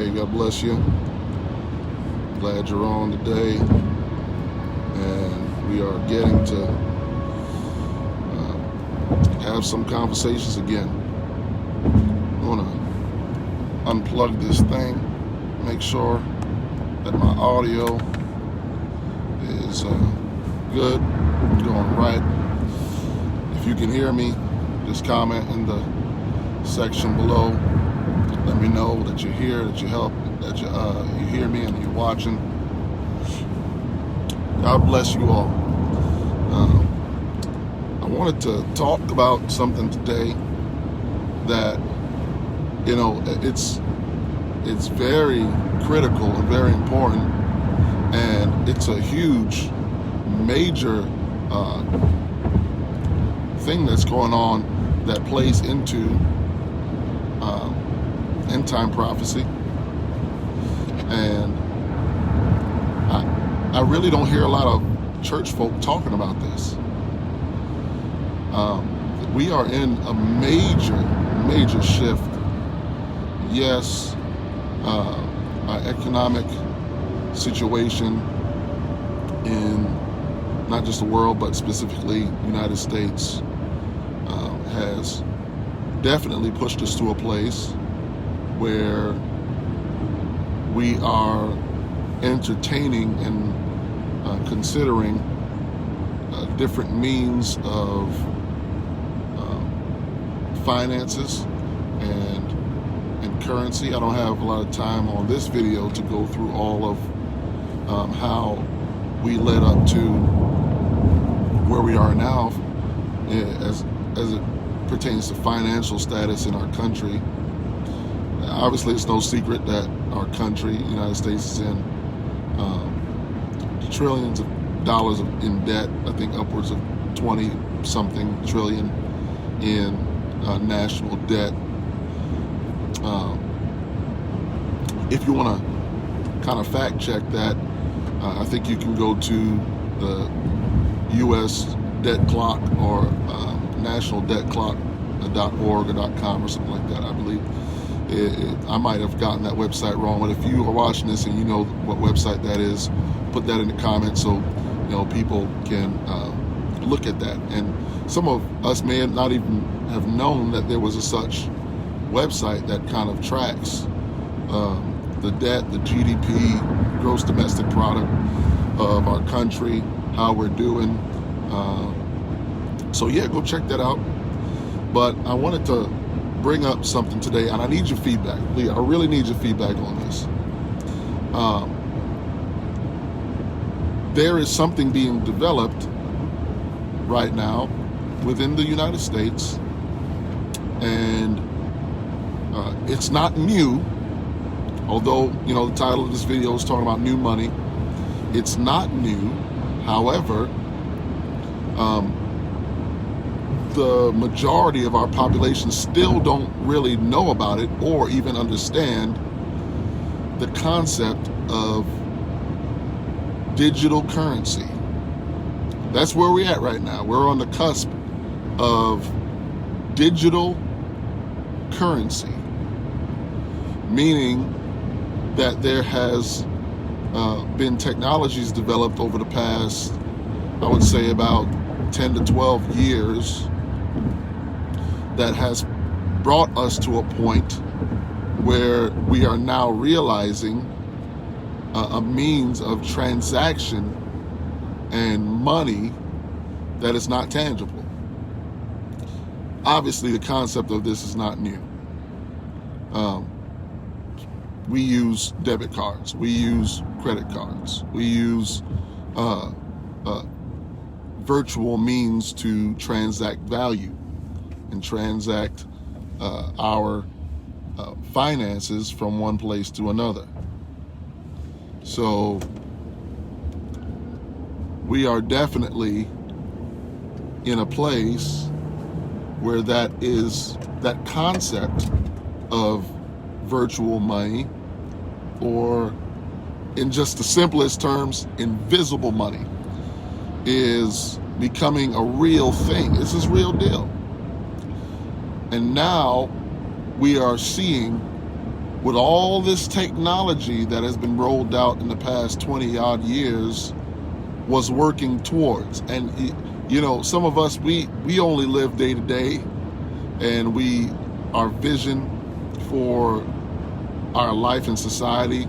Hey, God bless you. Glad you're on today. And we are getting to have some conversations again. I want to unplug this thing, make sure that my audio is good, going right. If you can hear me, just comment in the section below. Let me know that you're here, that you hear me and you're watching. God bless you all. I wanted to talk about something today that, it's very critical and very important, and it's a huge, major thing that's going on that plays into end time prophecy. And I really don't hear a lot of church folk talking about this. We are in a major shift. Yes, our economic situation in not just the world, but specifically the United States has definitely pushed us to a place where we are entertaining and considering different means of finances and currency. I don't have a lot of time on this video to go through all of how we led up to where we are now as it pertains to financial status in our country. Obviously, it's no secret that our country, the United States, is in trillions of dollars in debt. I think upwards of 20-something trillion in national debt. If you want to kind of fact check that, I think you can go to the U.S. debt clock or nationaldebtclock.org or .com or something like that, I believe. I might have gotten that website wrong, but if you are watching this and you know what website that is, put that in the comments so people can look at that. And some of us may not even have known that there was a such website that kind of tracks the debt, the GDP, gross domestic product of our country, how we're doing. So yeah, go check that out. But I wanted to bring up something today, and I need your feedback. I really need your feedback on this. There is something being developed right now within the United States, and it's not new, although the title of this video is talking about new money. It's not new. However, the majority of our population still don't really know about it or even understand the concept of digital currency. That's where we're at right now. We're on the cusp of digital currency, meaning that there has been technologies developed over the past, I would say, about 10 to 12 years that has brought us to a point where we are now realizing a means of transaction and money that is not tangible. Obviously, the concept of this is not new. We use debit cards. We use credit cards. We use virtual means to transact value and transact our finances from one place to another. So we are definitely in a place where that concept of virtual money, or in just the simplest terms, invisible money, is becoming a real thing. This is real deal. And now we are seeing with all this technology that has been rolled out in the past 20 odd years, was working towards. And some of us, we only live day to day, and our vision for our life in society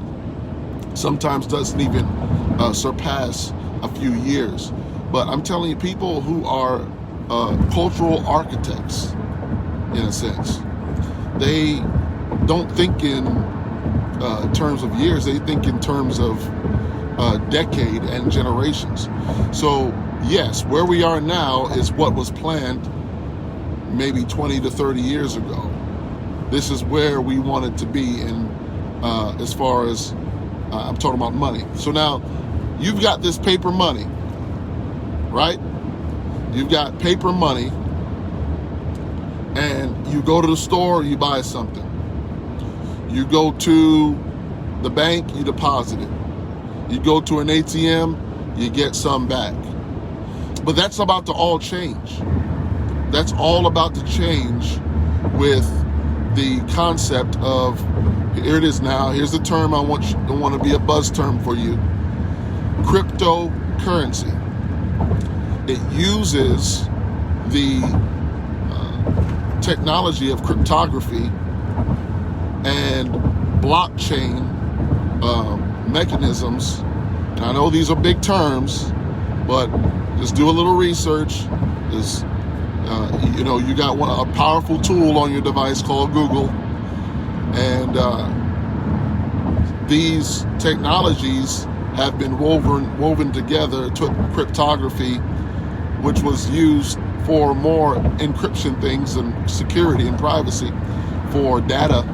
sometimes doesn't even surpass a few years. But I'm telling you, people who are cultural architects, in a sense, they don't think in terms of years, they think in terms of decade and generations. So yes, where we are now is what was planned maybe 20 to 30 years ago. This is where we wanted to be in as far as I'm talking about money. So now you've got this paper money, right? You've got paper money, and you go to the store, you buy something. You go to the bank, you deposit it. You go to an ATM, you get some back. But that's about to all change. That's all about to change with the concept of, here it is now, here's the term I want to be a buzz term for you, cryptocurrency. It uses the technology of cryptography and blockchain mechanisms. And I know these are big terms, but just do a little research. You got a powerful tool on your device called Google, and these technologies have been woven together. It took cryptography, which was used for more encryption things and security and privacy for data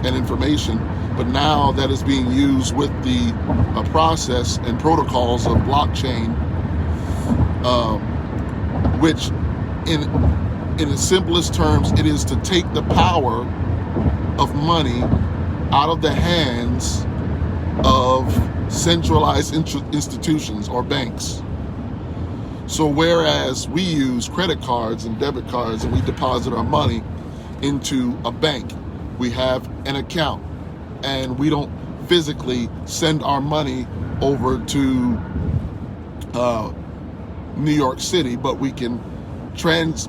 and information, but now that is being used with the process and protocols of blockchain, which in its simplest terms, it is to take the power of money out of the hands of centralized institutions or banks. So whereas we use credit cards and debit cards and we deposit our money into a bank, we have an account, and we don't physically send our money over to New York City, but we can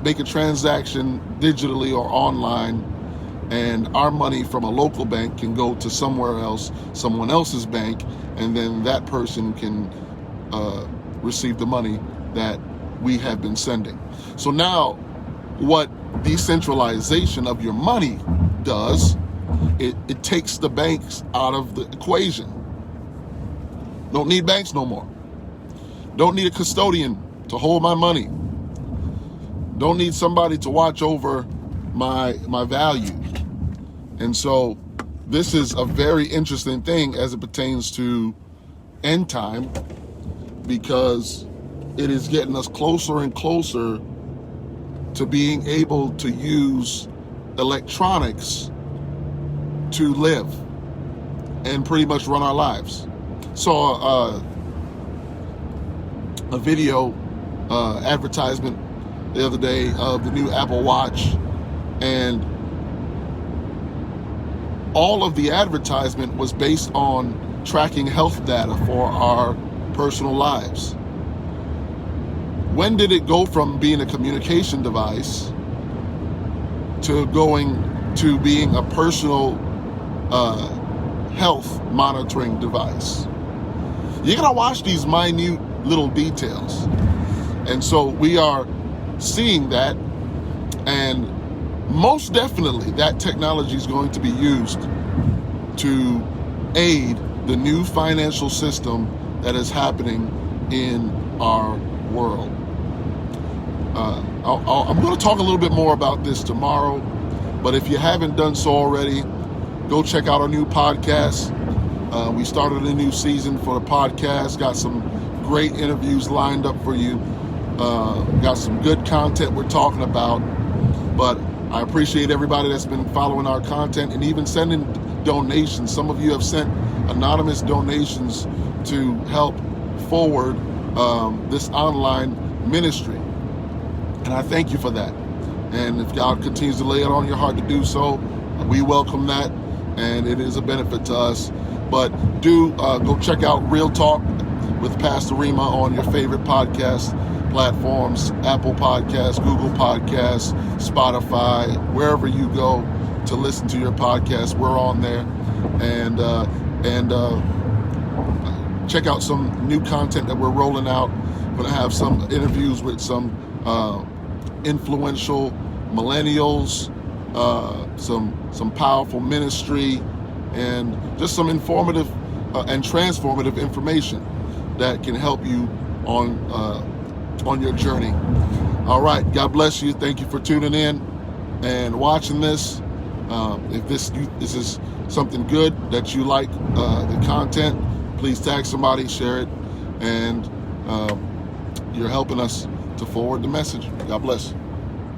make a transaction digitally or online, and our money from a local bank can go to somewhere else, someone else's bank, and then that person can receive the money that we have been sending. So now what decentralization of your money does, it takes the banks out of the equation. Don't need banks no more. Don't need a custodian to hold my money. Don't need somebody to watch over my value. And so this is a very interesting thing as it pertains to end time, because it is getting us closer and closer to being able to use electronics to live and pretty much run our lives. Saw a video advertisement the other day of the new Apple Watch, and all of the advertisement was based on tracking health data for our personal lives. When did it go from being a communication device to going to being a personal health monitoring device? You gotta watch these minute little details. And so we are seeing that, and most definitely that technology is going to be used to aid the new financial system that is happening in our world. I'm going to talk a little bit more about this tomorrow, but if you haven't done so already, go check out our new podcast. We started a new season for the podcast, got some great interviews lined up for you, got some good content we're talking about, but I appreciate everybody that's been following our content and even sending donations. Some of you have sent anonymous donations to help forward this online ministry, and I thank you for that. And if God continues to lay it on your heart to do so, we welcome that. and it is a benefit to us. But do go check out Real Talk with Pastor Rema on your favorite podcast platforms, Apple Podcasts, Google Podcasts, Spotify, wherever you go to listen to your podcast, we're on there. And check out some new content that we're rolling out. We're going to have some interviews with some influential millennials, some powerful ministry, and just some informative and transformative information that can help you on your journey. All right, God bless you. Thank you for tuning in and watching this. If this is something good that you like, the content, please tag somebody, share it, and you're helping us to forward the message. God bless.